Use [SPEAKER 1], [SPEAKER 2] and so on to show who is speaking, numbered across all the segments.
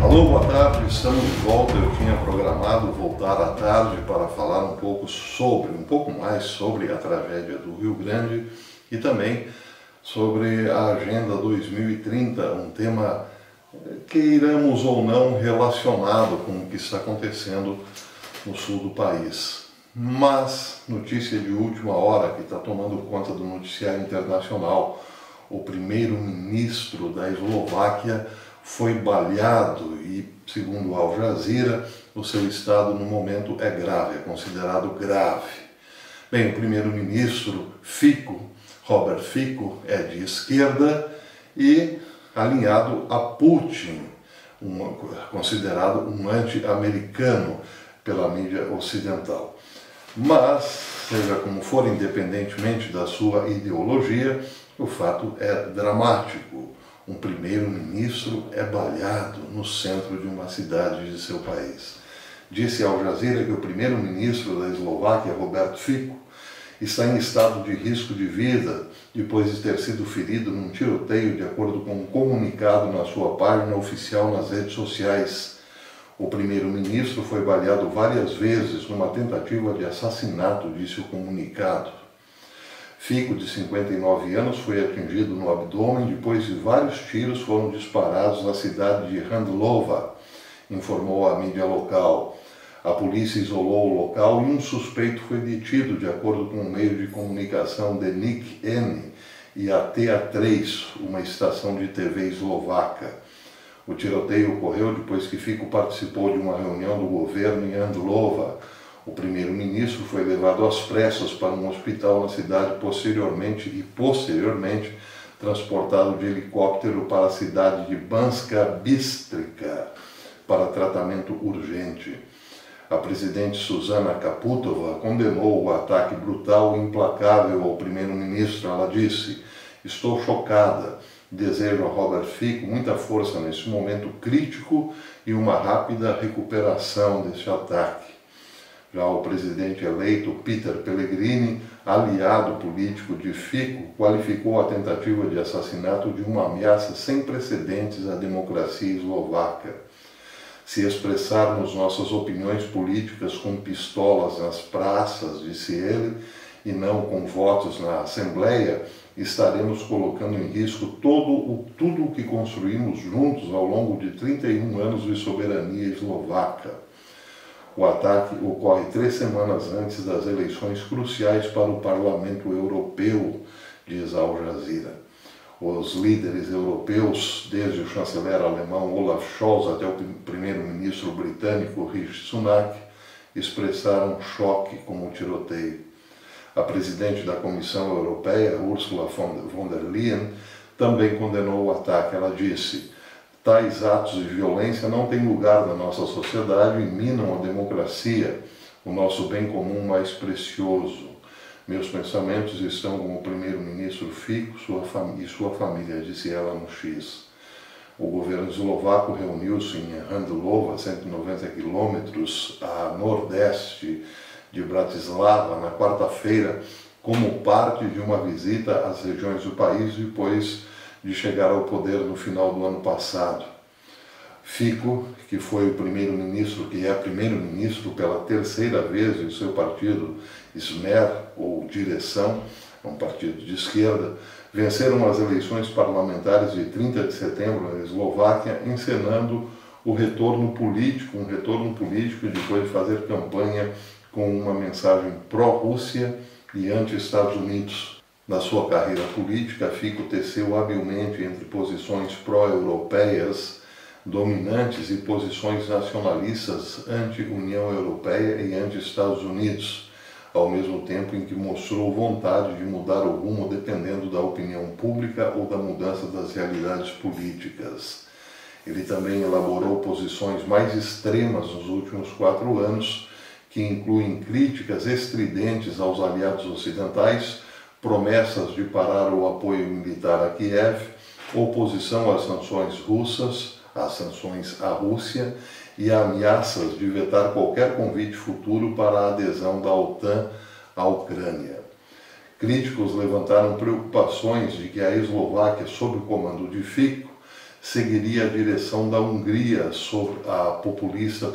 [SPEAKER 1] Alô, boa tarde, estamos de volta. Eu tinha programado voltar à tarde para falar um pouco mais sobre a tragédia do Rio Grande e também sobre a Agenda 2030, um tema queiramos ou não relacionado com o que está acontecendo no sul do país. Mas, notícia de última hora que está tomando conta do noticiário internacional, o primeiro-ministro da Eslováquia foi baleado e, segundo Al Jazeera, o seu estado no momento é grave, é considerado grave. Bem, o primeiro-ministro Robert Fico, é de esquerda e alinhado a Putin, considerado um anti-americano pela mídia ocidental. Mas, seja como for, independentemente da sua ideologia, o fato é dramático. Um primeiro-ministro é baleado no centro de uma cidade de seu país. Disse Al Jazeera que o primeiro-ministro da Eslováquia, Robert Fico, está em estado de risco de vida depois de ter sido ferido num tiroteio, de acordo com um comunicado na sua página oficial nas redes sociais. O primeiro-ministro foi baleado várias vezes numa tentativa de assassinato, disse o comunicado. Fico, de 59 anos, foi atingido no abdômen depois de vários tiros foram disparados na cidade de Handlova, informou a mídia local. A polícia isolou o local e um suspeito foi detido, de acordo com o meio de comunicação Denik N e a TA3, uma estação de TV eslovaca. O tiroteio ocorreu depois que Fico participou de uma reunião do governo em Handlova. O primeiro-ministro foi levado às pressas para um hospital na cidade posteriormente transportado de helicóptero para a cidade de Banska Bystrica para tratamento urgente. A presidente Zuzana Kaputova condenou o ataque brutal e implacável ao primeiro-ministro. Ela disse: "Estou chocada. Desejo a Robert Fico muita força nesse momento crítico e uma rápida recuperação deste ataque." Já o presidente eleito Peter Pellegrini, aliado político de Fico, qualificou a tentativa de assassinato de uma ameaça sem precedentes à democracia eslovaca. "Se expressarmos nossas opiniões políticas com pistolas nas praças", disse ele, "e não com votos na Assembleia, estaremos colocando em risco tudo o que construímos juntos ao longo de 31 anos de soberania eslovaca." O ataque ocorre 3 semanas antes das eleições cruciais para o Parlamento Europeu, diz Al Jazeera. Os líderes europeus, desde o chanceler alemão Olaf Scholz até o primeiro-ministro britânico Rishi Sunak, expressaram choque com o tiroteio. A presidente da Comissão Europeia, Ursula von der Leyen, também condenou o ataque. Ela disse: "Tais atos de violência não têm lugar na nossa sociedade e minam a democracia, o nosso bem comum mais precioso. Meus pensamentos estão com o primeiro-ministro Fico e sua família", disse ela no X. O governo eslovaco reuniu-se em Handlova, 190 quilômetros a nordeste de Bratislava, na quarta-feira, como parte de uma visita às regiões do país depois de chegar ao poder no final do ano passado. Fico, que foi o primeiro-ministro, que é primeiro-ministro pela terceira vez em seu partido Smer, ou Direção, um partido de esquerda, venceram as eleições parlamentares de 30 de setembro na Eslováquia, encenando um retorno político depois de fazer campanha com uma mensagem pró-Rússia e anti-Estados Unidos. Na sua carreira política, Fico teceu habilmente entre posições pró-europeias dominantes e posições nacionalistas anti-União Europeia e anti-Estados Unidos, ao mesmo tempo em que mostrou vontade de mudar o rumo dependendo da opinião pública ou da mudança das realidades políticas. Ele também elaborou posições mais extremas nos últimos 4 anos, que incluem críticas estridentes aos aliados ocidentais, promessas de parar o apoio militar a Kiev, oposição às sanções russas, às sanções à Rússia e ameaças de vetar qualquer convite futuro para a adesão da OTAN à Ucrânia. Críticos levantaram preocupações de que a Eslováquia, sob o comando de Fico, seguiria a direção da Hungria sob o populista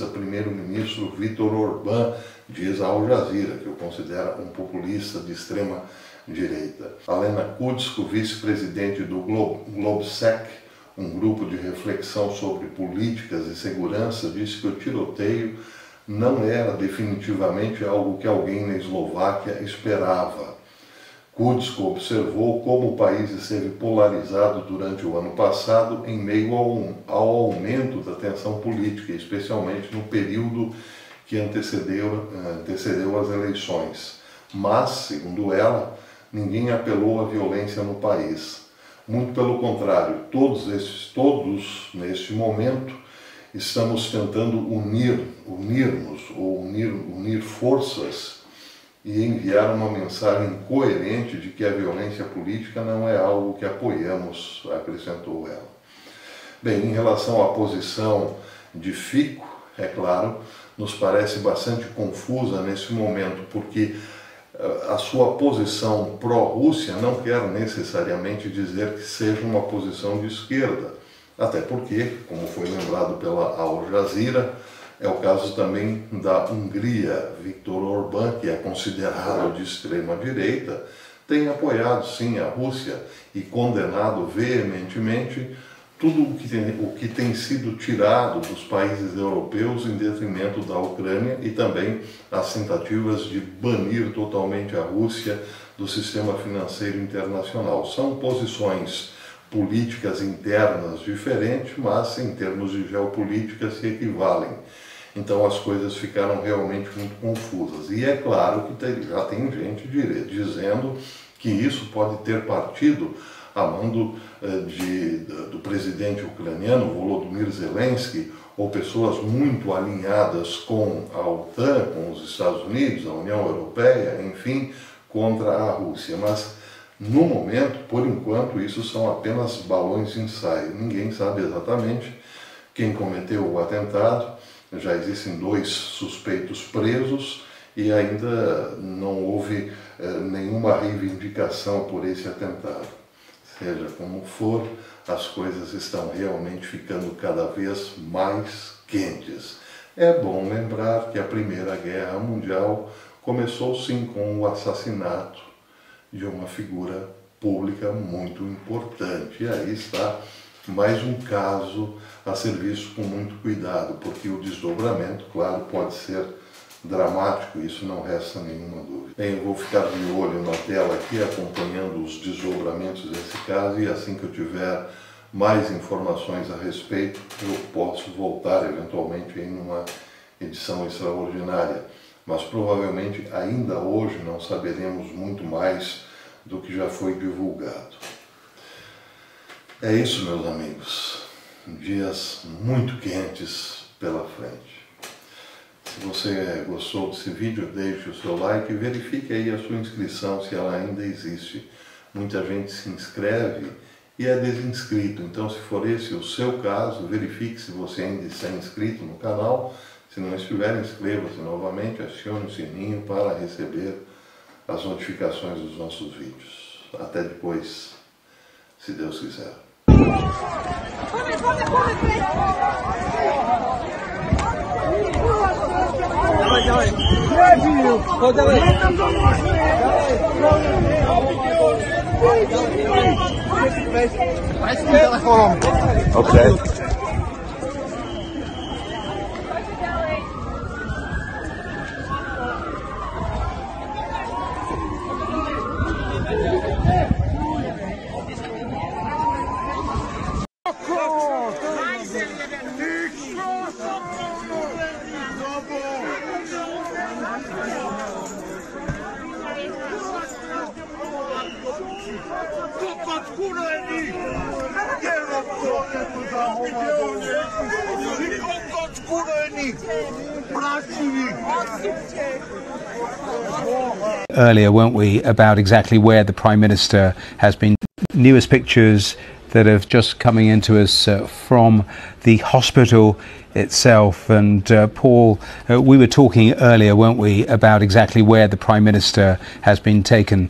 [SPEAKER 1] primeiro-ministro Viktor Orbán, diz a Al Jazeera, que o considera um populista de extrema direita. Alena Kudsko, vice-presidente do Globsec, um grupo de reflexão sobre políticas e segurança, disse que o tiroteio não era definitivamente algo que alguém na Eslováquia esperava. Kudsko observou como o país esteve polarizado durante o ano passado em meio ao aumento da tensão política, especialmente no período que antecedeu as eleições. Mas, segundo ela, ninguém apelou à violência no país. Muito pelo contrário, todos neste momento, estamos tentando unir forças e enviar uma mensagem coerente de que a violência política não é algo que apoiamos, acrescentou ela. Bem, em relação à posição de Fico, é claro, nos parece bastante confusa nesse momento, porque a sua posição pró-Rússia não quer necessariamente dizer que seja uma posição de esquerda, até porque, como foi lembrado pela Al Jazeera, é o caso também da Hungria. Viktor Orbán, que é considerado de extrema-direita, tem apoiado sim a Rússia e condenado veementemente tudo o que tem sido tirado dos países europeus em detrimento da Ucrânia e também as tentativas de banir totalmente a Rússia do sistema financeiro internacional. São posições políticas internas diferentes, mas em termos de geopolítica se equivalem. Então as coisas ficaram realmente muito confusas. E é claro que já tem gente dizendo que isso pode ter partido a mando do presidente ucraniano, Volodymyr Zelensky, ou pessoas muito alinhadas com a OTAN, com os Estados Unidos, a União Europeia, enfim, contra a Rússia. Mas, no momento, por enquanto, isso são apenas balões de ensaio. Ninguém sabe exatamente quem cometeu o atentado. Já existem 2 suspeitos presos e ainda não houve nenhuma reivindicação por esse atentado. Seja como for, as coisas estão realmente ficando cada vez mais quentes. É bom lembrar que a Primeira Guerra Mundial começou sim com o assassinato de uma figura pública muito importante. E aí está mais um caso a ser visto com muito cuidado, porque o desdobramento, claro, pode ser dramático, isso não resta nenhuma dúvida. Bem, eu vou ficar de olho na tela aqui, acompanhando os desdobramentos desse caso, e assim que eu tiver mais informações a respeito, eu posso voltar eventualmente em uma edição extraordinária. Mas provavelmente ainda hoje não saberemos muito mais do que já foi divulgado. É isso, meus amigos. Dias muito quentes pela frente. Se você gostou desse vídeo, deixe o seu like e verifique aí a sua inscrição, se ela ainda existe. Muita gente se inscreve e é desinscrito, então se for esse o seu caso, verifique se você ainda está inscrito no canal. Se não estiver, inscreva-se novamente, acione o sininho para receber as notificações dos nossos vídeos. Até depois, se Deus quiser.
[SPEAKER 2] Okay.
[SPEAKER 3] Earlier, weren't we, about exactly where the Prime Minister has been. Newest pictures that have just coming into us from the hospital itself. And Paul, we were talking earlier, weren't we, about exactly where the Prime Minister has been taken